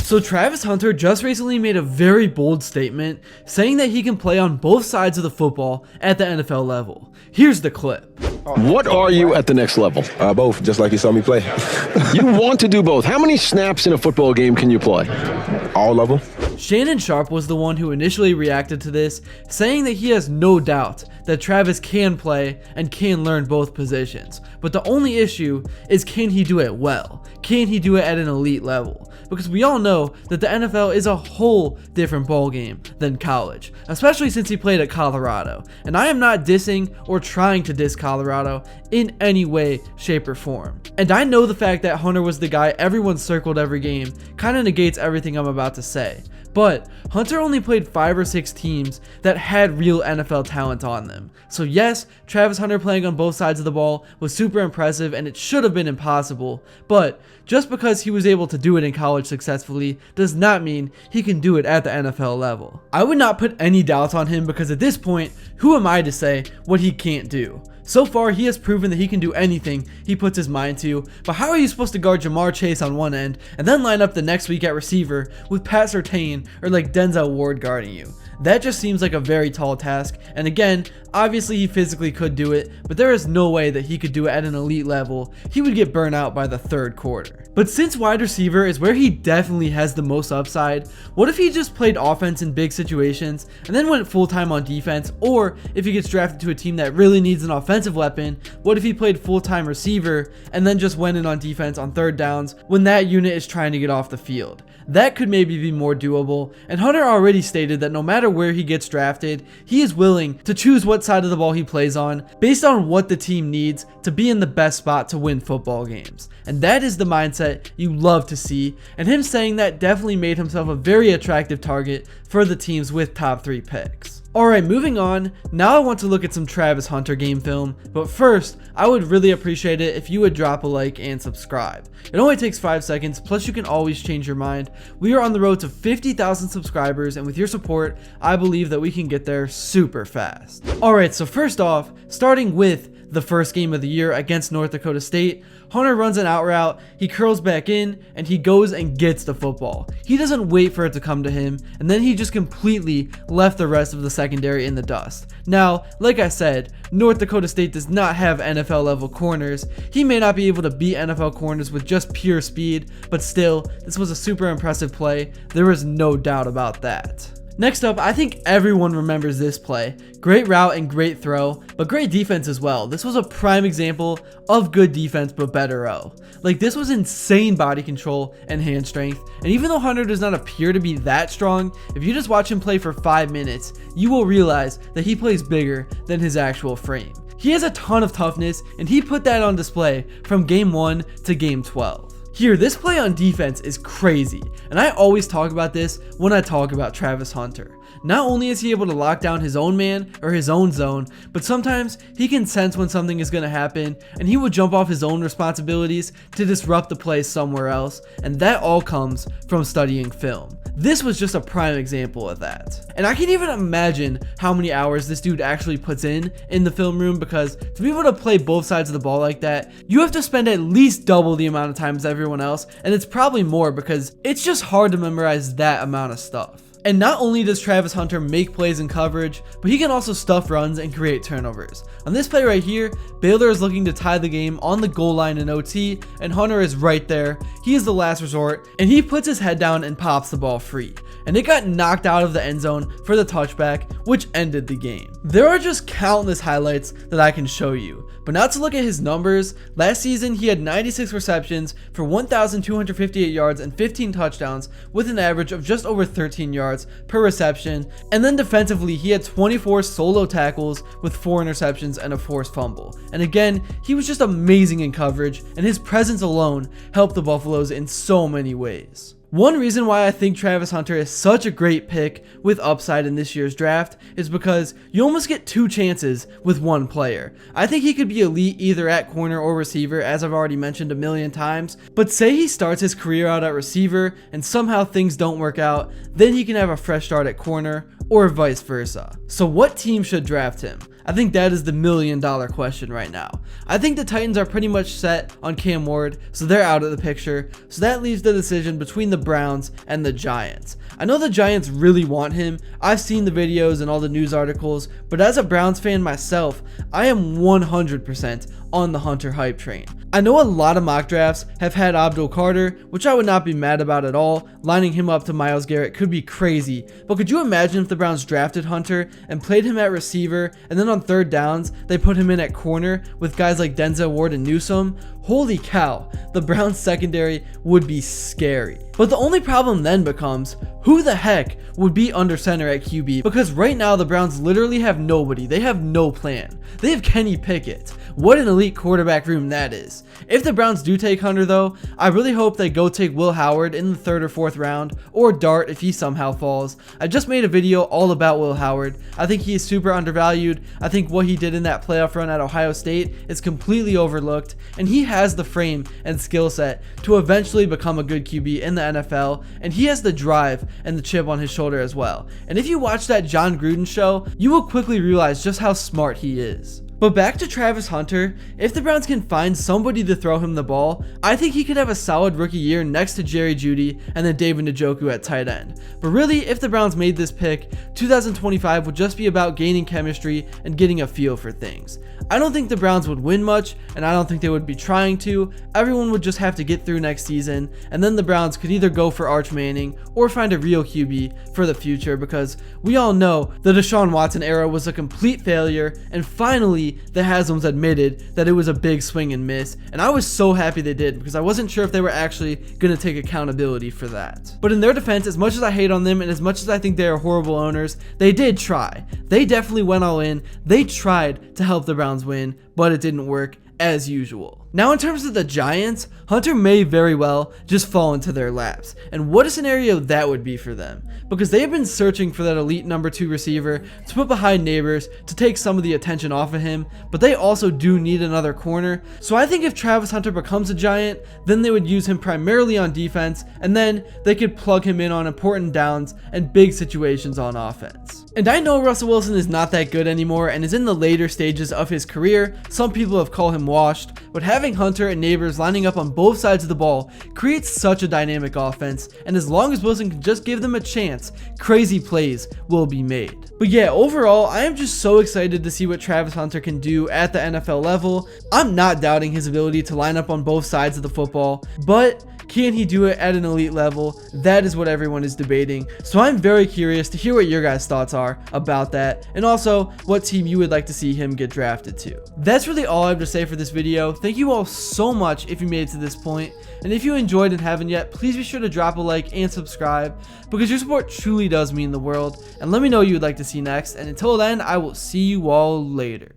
So Travis Hunter just recently made a very bold statement saying that he can play on both sides of the football at the NFL level. Here's the clip. What are you at the next level? Both, just like you saw me play. You want to do both. How many snaps in a football game can you play? All of them. Shannon Sharpe was the one who initially reacted to this, saying that he has no doubt that Travis can play and can learn both positions. But the only issue is, can he do it well? Can he do it at an elite level? Because we all know that the NFL is a whole different ballgame than college, especially since he played at Colorado. And I am not dissing or trying to diss Colorado in any way, shape, or form. And I know the fact that Hunter was the guy everyone circled every game kind of negates everything I'm about to say. But Hunter only played 5 or 6 teams that had real NFL talent on them. So yes, Travis Hunter playing on both sides of the ball was super impressive and it should have been impossible. But just because he was able to do it in college successfully does not mean he can do it at the NFL level. I would not put any doubt on him because at this point, who am I to say what he can't do? So far, he has proven that he can do anything he puts his mind to, but how are you supposed to guard Jamar Chase on one end and then line up the next week at receiver with Pat Surtain or like Denzel Ward guarding you? That just seems like a very tall task, and again, obviously he physically could do it, but there is no way that he could do it at an elite level. He would get burnt out by the third quarter. But since wide receiver is where he definitely has the most upside, what if he just played offense in big situations and then went full-time on defense? Or if he gets drafted to a team that really needs an offensive weapon, what if he played full-time receiver and then just went in on defense on third downs when that unit is trying to get off the field? That could maybe be more doable, and Hunter already stated that no matter where he gets drafted, he is willing to choose what side of the ball he plays on based on what the team needs to be in the best spot to win football games. And that is the mindset you love to see, and him saying that definitely made himself a very attractive target for the teams with top 3 picks. Alright, moving on, now I want to look at some Travis Hunter game film, but first, I would really appreciate it if you would drop a like and subscribe. It only takes 5 seconds, plus you can always change your mind. We are on the road to 50,000 subscribers, and with your support, I believe that we can get there super fast. Alright, so first off, starting with the first game of the year against North Dakota State, Hunter runs an out route, he curls back in, and he goes and gets the football. He doesn't wait for it to come to him, and then he just completely left the rest of the secondary in the dust. Now, like I said, North Dakota State does not have NFL level corners. He may not be able to beat NFL corners with just pure speed, but still, this was a super impressive play. There is no doubt about that. Next up, I think everyone remembers this play. Great route and great throw, but great defense as well. This was a prime example of good defense but better O. Like, this was insane body control and hand strength, and even though Hunter does not appear to be that strong, if you just watch him play for 5 minutes, you will realize that he plays bigger than his actual frame. He has a ton of toughness, and he put that on display from game 1 to game 12. Here, this play on defense is crazy, and I always talk about this when I talk about Travis Hunter. Not only is he able to lock down his own man or his own zone, but sometimes he can sense when something is going to happen, and he will jump off his own responsibilities to disrupt the play somewhere else, and that all comes from studying film. This was just a prime example of that. And I can't even imagine how many hours this dude actually puts in the film room, because to be able to play both sides of the ball like that, you have to spend at least double the amount of time as everyone else, and it's probably more because it's just hard to memorize that amount of stuff. And not only does Travis Hunter make plays in coverage, but he can also stuff runs and create turnovers. On this play right here, Baylor is looking to tie the game on the goal line in OT, and Hunter is right there. He is the last resort, and he puts his head down and pops the ball free. And it got knocked out of the end zone for the touchback, which ended the game. There are just countless highlights that I can show you, but now to look at his numbers. Last season, he had 96 receptions for 1,258 yards and 15 touchdowns with an average of just over 13 yards per reception. And then defensively, he had 24 solo tackles with 4 interceptions and a forced fumble. And again, he was just amazing in coverage, and his presence alone helped the Buffaloes in so many ways. One reason why I think Travis Hunter is such a great pick with upside in this year's draft is because you almost get 2 chances with one player. I think he could be elite either at corner or receiver, as I've already mentioned a million times, but say he starts his career out at receiver and somehow things don't work out, then he can have a fresh start at corner or vice versa. So what team should draft him? I think that is the $1 million question right now. I think the Titans are pretty much set on Cam Ward, so they're out of the picture. So that leaves the decision between the Browns and the Giants. I know the Giants really want him. I've seen the videos and all the news articles, but as a Browns fan myself, I am 100% on the Hunter hype train. I know a lot of mock drafts have had Abdul Carter, which I would not be mad about at all. Lining him up to Myles Garrett could be crazy, but could you imagine if the Browns drafted Hunter and played him at receiver, and then on third downs they put him in at corner with guys like Denzel Ward and Newsome? Holy cow, the Browns secondary would be scary. But the only problem then becomes, who the heck would be under center at QB? Because right now the Browns literally have nobody. They have no plan. They have Kenny Pickett. What an elite quarterback room that is. If the Browns do take Hunter though, I really hope they go take Will Howard in the 3rd or 4th round, or Dart if he somehow falls. I just made a video all about Will Howard. I think he is super undervalued. I think what he did in that playoff run at Ohio State is completely overlooked, and he has the frame and skill set to eventually become a good QB in the NFL, and he has the drive and the chip on his shoulder as well. And if you watch that John Gruden show, you will quickly realize just how smart he is. But back to Travis Hunter, if the Browns can find somebody to throw him the ball, I think he could have a solid rookie year next to Jerry Jeudy and then David Njoku at tight end. But really, if the Browns made this pick, 2025 would just be about gaining chemistry and getting a feel for things. I don't think the Browns would win much, and I don't think they would be trying to. Everyone would just have to get through next season, and then the Browns could either go for Arch Manning or find a real QB for the future, because we all know the Deshaun Watson era was a complete failure, and finally the Haslam's admitted that it was a big swing and miss, and I was so happy they did, because I wasn't sure if they were actually going to take accountability for that. But in their defense, as much as I hate on them and as much as I think they are horrible owners, they did try. They definitely went all in. They tried to help the Browns win, but it didn't work as usual. Now in terms of the Giants, Hunter may very well just fall into their laps, and what a scenario that would be for them, because they have been searching for that elite number 2 receiver to put behind Neighbors to take some of the attention off of him, but they also do need another corner. So I think if Travis Hunter becomes a Giant, then they would use him primarily on defense, and then they could plug him in on important downs and big situations on offense. And I know Russell Wilson is not that good anymore and is in the later stages of his career. Some people have called him washed, but having Hunter and Neighbors lining up on both sides of the ball creates such a dynamic offense, and as long as Wilson can just give them a chance, crazy plays will be made. But yeah, overall, I am just so excited to see what Travis Hunter can do at the NFL level. I'm not doubting his ability to line up on both sides of the football, but can he do it at an elite level? That is what everyone is debating. So I'm very curious to hear what your guys' thoughts are about that, and also what team you would like to see him get drafted to. That's really all I have to say for this video. Thank you all so much if you made it to this point, and if you enjoyed and haven't yet, please be sure to drop a like and subscribe, because your support truly does mean the world. And let me know what you would like to see next, and until then, I will see you all later.